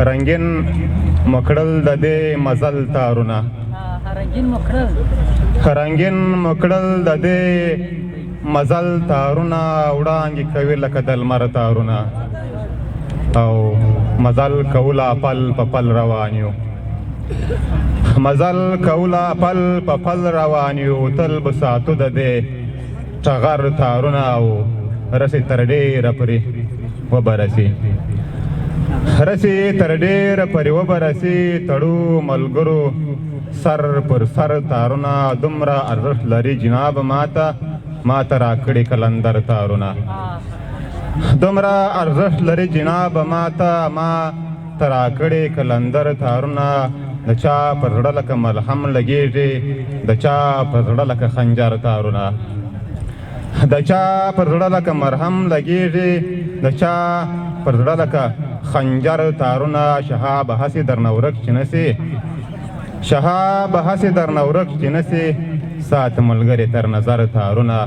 رنگین مکړل د دې مزل تارونه رنگین مکړل د دې مزل تارونه وړانګې کوي لکه د لمر تارونه او مزل کولا پل په پل روان یو مزل کولا پل په پل روان یو تل به ساتو د دې ټغر تارونه او رسې تر ډېره پورې وبرسي رسې تر ډېره پورې وبرسي تړو ملګرو سر پر سر تارونه دومره ارزښت لري جناب ماته راکړي کلندر تارونه دومره ارزښت لري جناب ماته راکړي کلندر تارونه د چا پر زړه لکه ملهم لګېږي د چا پر زړه لکه خنجر تارونه د چا پر زړه لکه مرهم لګېږي د چا پر زړه لکه خنجر تارونه شهاب هسې درنه ورک چې نسي شهاب هسې درنه ورک چې نسي سات ملګري تر نظر تارونه